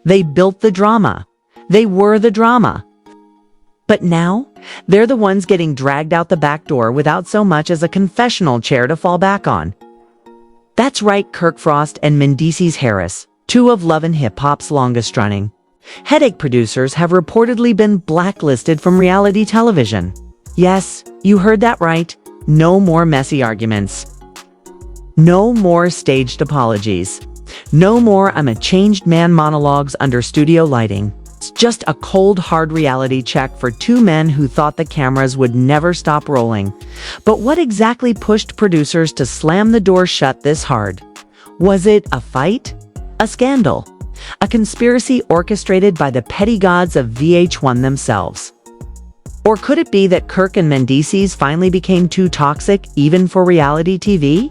They built the drama. They were the drama. But now, they're the ones getting dragged out the back door without so much as a confessional chair to fall back on. That's right, Kirk Frost and Mendeecees Harris, two of Love and Hip Hop's longest running headache producers, have reportedly been blacklisted from reality television. Yes, you heard that right. No more messy arguments. No more staged apologies. No more I'm a changed man monologues under studio lighting. It's just a cold, hard reality check for two men who thought the cameras would never stop rolling. But what exactly pushed producers to slam the door shut this hard? Was it a fight? A scandal? A conspiracy orchestrated by the petty gods of VH1 themselves? Or could it be that Kirk and Mendeecees finally became too toxic even for reality TV?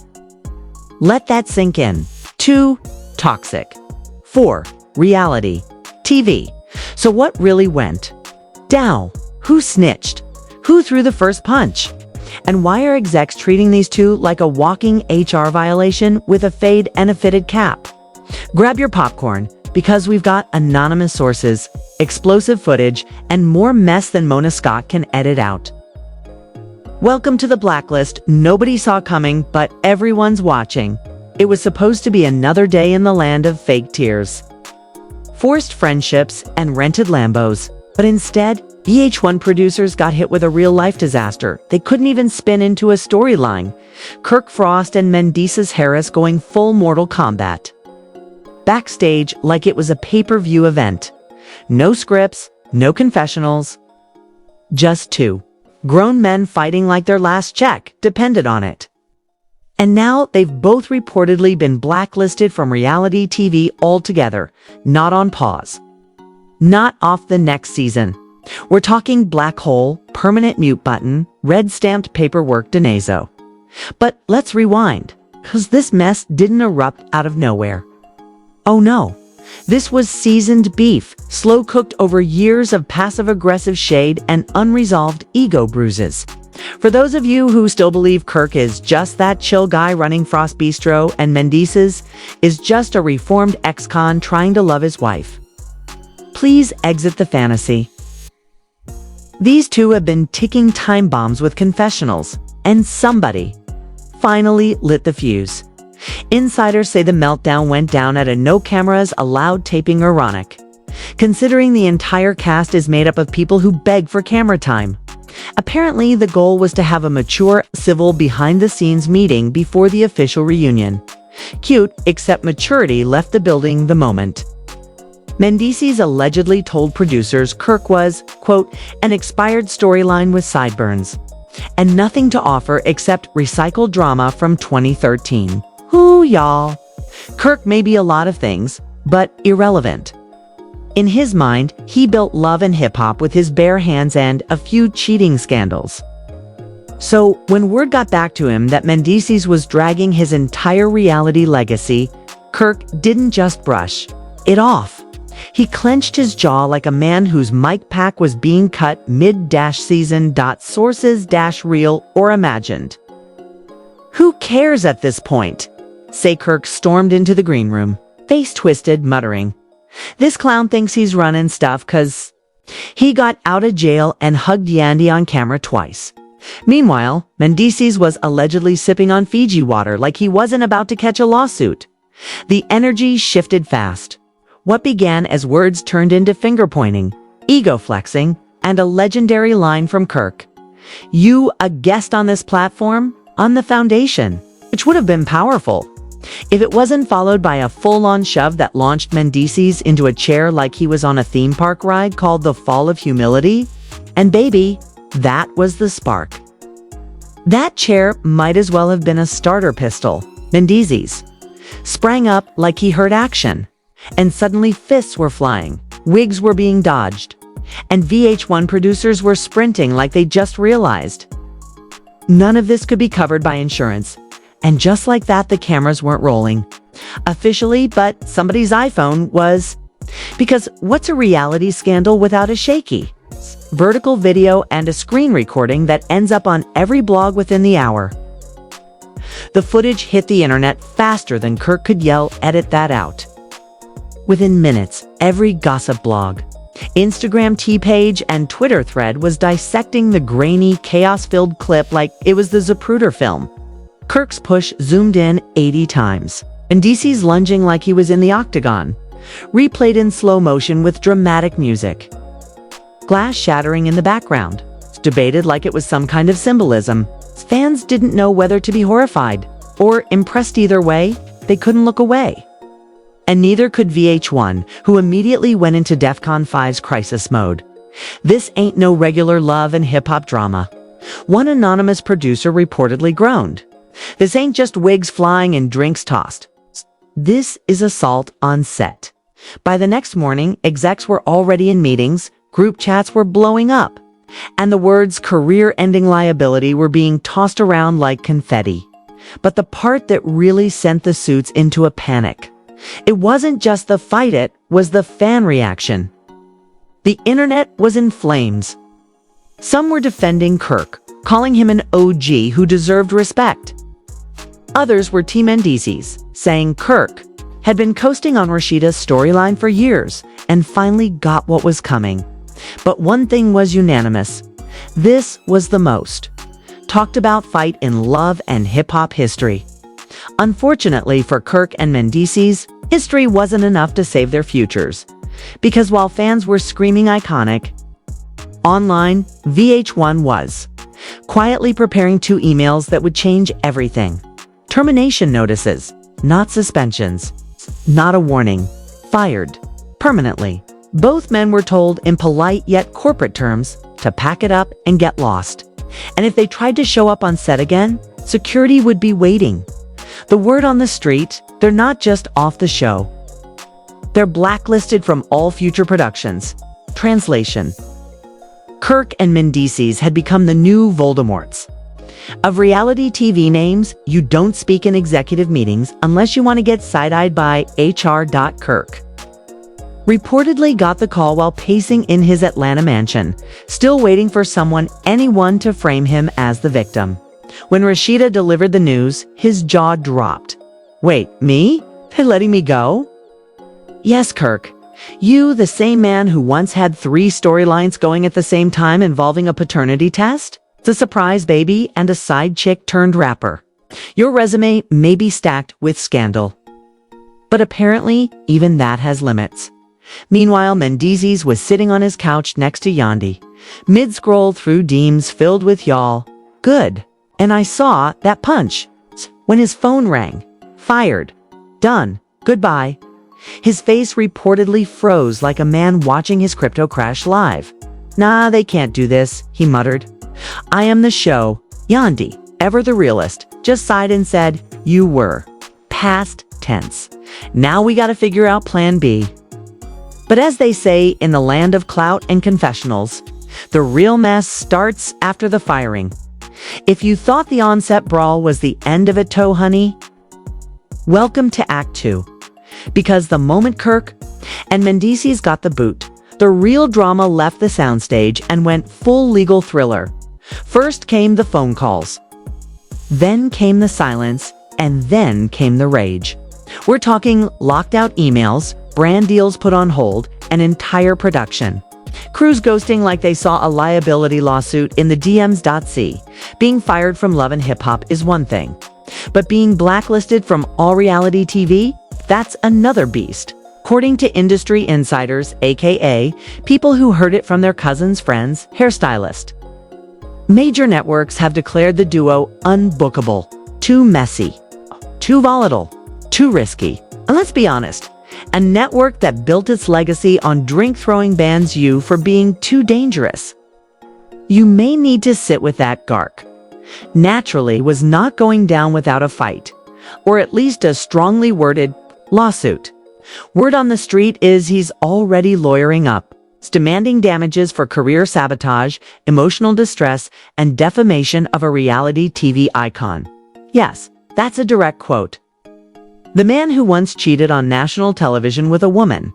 Let that sink in. Too toxic for reality TV. So what really went down? Who snitched? Who threw the first punch? And why are execs treating these two like a walking HR violation with a fade and a fitted cap? Grab your popcorn, because we've got anonymous sources, explosive footage, and more mess than Mona Scott can edit out. Welcome to the blacklist nobody saw coming, but everyone's watching. It was supposed to be another day in the land of fake tears, forced friendships, and rented Lambos. But instead, VH1 producers got hit with a real-life disaster they couldn't even spin into a storyline. Kirk Frost and Mendeecees Harris going full Mortal Kombat. Backstage like it was a pay-per-view event. No scripts, no confessionals. Just two grown men fighting like their last check depended on it. And now they've both reportedly been blacklisted from reality TV altogether, not on pause. Not off the next season. We're talking black hole, permanent mute button, red stamped paperwork denazo. But let's rewind, because this mess didn't erupt out of nowhere. Oh no, this was seasoned beef, slow-cooked over years of passive-aggressive shade and unresolved ego bruises. For those of you who still believe Kirk is just that chill guy running Frost Bistro and Mendeecees is just a reformed ex-con trying to love his wife, please exit the fantasy. These two have been ticking time bombs with confessionals, and somebody finally lit the fuse. Insiders say the meltdown went down at a no cameras allowed taping ironic, considering the entire cast is made up of people who beg for camera time. Apparently, the goal was to have a mature, civil, behind-the-scenes meeting before the official reunion. Cute, except maturity left the building the moment Mendeecees allegedly told producers Kirk was, quote, an expired storyline with sideburns, and nothing to offer except recycled drama from 2013. Ooh, y'all. Kirk may be a lot of things, but irrelevant. In his mind, he built Love and Hip Hop with his bare hands and a few cheating scandals. So, when word got back to him that Mendeecees was dragging his entire reality legacy, Kirk didn't just brush it off. He clenched his jaw like a man whose mic pack was being cut mid-season. Sources-real or imagined. Who cares at this point? Say Kirk stormed into the green room, face twisted, muttering, this clown thinks he's running stuff 'cause he got out of jail and hugged Yandy on camera twice. Meanwhile, Mendeecees was allegedly sipping on Fiji water like he wasn't about to catch a lawsuit. The energy shifted fast. What began as words turned into finger-pointing, ego flexing, and a legendary line from Kirk. You a guest on this platform? On the foundation. Which would have been powerful if it wasn't followed by a full-on shove that launched Mendeecees into a chair like he was on a theme park ride called The Fall of Humility. And baby, that was the spark. That chair might as well have been a starter pistol. Mendeecees sprang up like he heard action, and suddenly fists were flying, wigs were being dodged, and VH1 producers were sprinting like they just realized none of this could be covered by insurance. And just like that, the cameras weren't rolling officially, but somebody's iPhone was. Because what's a reality scandal without a shaky vertical video and a screen recording that ends up on every blog within the hour? The footage hit the internet faster than Kirk could yell, "Edit that out." Within minutes, every gossip blog, Instagram T-page, and Twitter thread was dissecting the grainy, chaos-filled clip like it was the Zapruder film. Kirk's push zoomed in 80 times. Mendeecees lunging like he was in the octagon, replayed in slow motion with dramatic music. Glass shattering in the background, debated like it was some kind of symbolism. Fans didn't know whether to be horrified or impressed. Either way, they couldn't look away. And neither could VH1, who immediately went into DEFCON 5's crisis mode. This ain't no regular love and hip-hop drama. One anonymous producer reportedly groaned. This ain't just wigs flying and drinks tossed. This is assault on set. By the next morning, execs were already in meetings, group chats were blowing up, and the words career-ending liability were being tossed around like confetti. But the part that really sent the suits into a panic, it wasn't just the fight, it was the fan reaction. The internet was in flames. Some were defending Kirk, calling him an OG who deserved respect. Others were Team Mendeecees, saying Kirk had been coasting on Rashida's storyline for years and finally got what was coming. But one thing was unanimous. This was the most talked about fight in love and hip-hop history. Unfortunately for Kirk and Mendeecees, history wasn't enough to save their futures. Because while fans were screaming iconic, online, VH1 was quietly preparing 2 emails that would change everything. Termination notices, not suspensions, not a warning, fired, permanently. Both men were told in polite yet corporate terms to pack it up and get lost. And if they tried to show up on set again, security would be waiting. The word on the street, they're not just off the show. They're blacklisted from all future productions. Translation: Kirk and Mendeecees had become the new Voldemorts. Of reality TV names, you don't speak in executive meetings unless you want to get side-eyed by HR. Kirk reportedly got the call while pacing in his Atlanta mansion, still waiting for anyone to frame him as the victim. When Rashida delivered the news, his jaw dropped. Wait, me? They're letting me go? Yes, Kirk. You, the same man who once had 3 storylines going at the same time involving a paternity test, the surprise baby, and a side chick turned rapper. Your resume may be stacked with scandal. But apparently, even that has limits. Meanwhile, Mendeecees was sitting on his couch next to Yandi, mid-scroll through DMs filled with y'all. Good. And I saw that punch. When his phone rang. Fired. Done. Goodbye. His face reportedly froze like a man watching his crypto crash live. Nah, they can't do this, he muttered. I am the show. Yandi, ever the realist, just sighed and said, you were. Past tense. Now we gotta figure out plan B. But as they say in the land of clout and confessionals, the real mess starts after the firing. If you thought the on-set brawl was the end of it, honey, welcome to Act 2. Because the moment Kirk and Mendeecees got the boot, the real drama left the soundstage and went full legal thriller. First came the phone calls. Then came the silence, and then came the rage. We're talking locked out emails, brand deals put on hold, an entire production. Crews ghosting like they saw a liability lawsuit in the DMs.c. Being fired from Love and Hip Hop is one thing. But being blacklisted from all reality TV, that's another beast. According to industry insiders, aka people who heard it from their cousins, friends, hairstylist. Major networks have declared the duo unbookable, too messy, too volatile, too risky. And let's be honest, a network that built its legacy on drink-throwing bans you for being too dangerous. You may need to sit with that. Gark naturally was not going down without a fight, or at least a strongly worded lawsuit. Word on the street is he's already lawyering up, demanding damages for career sabotage, emotional distress, and defamation of a reality TV icon. Yes, that's a direct quote. The man who once cheated on national television with a woman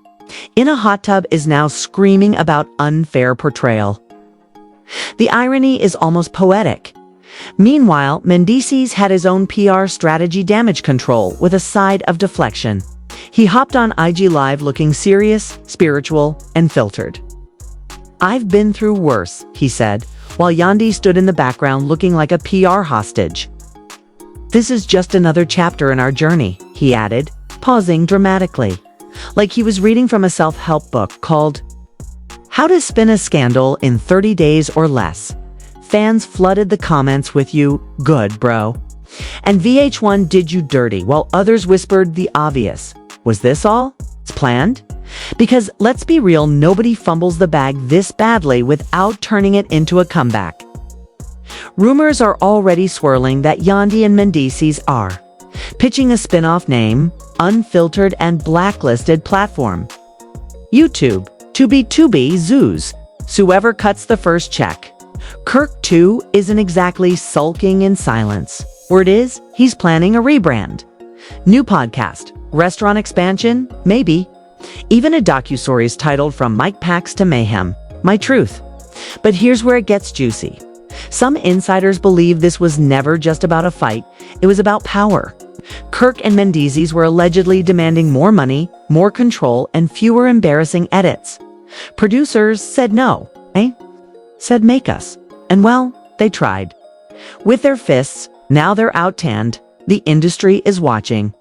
in a hot tub is now screaming about unfair portrayal. The irony is almost poetic. Meanwhile, Mendeecees had his own PR strategy, damage control, with a side of deflection. He hopped on IG Live looking serious, spiritual, and filtered. "I've been through worse," he said, while Yandi stood in the background looking like a PR hostage. "This is just another chapter in our journey," he added, pausing dramatically, like he was reading from a self-help book called How to Spin a Scandal in 30 Days or Less. Fans flooded the comments with "You good, bro," and VH1 did you dirty, while others whispered the obvious. Was this all? It's planned? Because let's be real, nobody fumbles the bag this badly without turning it into a comeback. Rumors are already swirling that Yandi and Mendeecees are pitching a spin-off name, unfiltered and blacklisted platform. YouTube, to be zoos, whoever cuts the first check. Kirk, too, isn't exactly sulking in silence. Word is, he's planning a rebrand. New podcast, restaurant expansion, maybe. Even a docuseries titled From Mike Packs to Mayhem, My Truth. But here's where it gets juicy. Some insiders believe this was never just about a fight, it was about power. Kirk and Mendeecees were allegedly demanding more money, more control, and fewer embarrassing edits. Producers said no, said make us. And well, they tried. With their fists, now they're out-tanned. The industry is watching.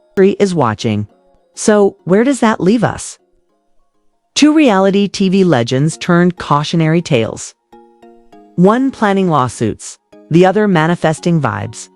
So, where does that leave us? Two reality TV legends turned cautionary tales. One planning lawsuits, the other manifesting vibes.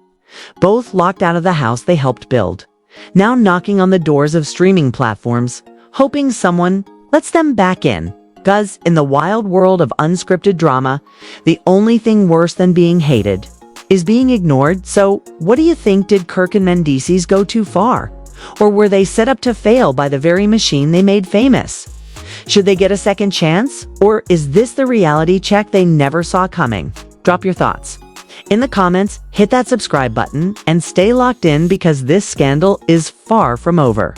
Both locked out of the house they helped build. Now knocking on the doors of streaming platforms, hoping someone lets them back in. 'Cause in the wild world of unscripted drama, the only thing worse than being hated is being ignored. So, what do you think? Did Kirk and Mendeecees go too far? Or were they set up to fail by the very machine they made famous? Should they get a second chance? Or is this the reality check they never saw coming? Drop your thoughts in the comments, hit that subscribe button, and stay locked in because this scandal is far from over.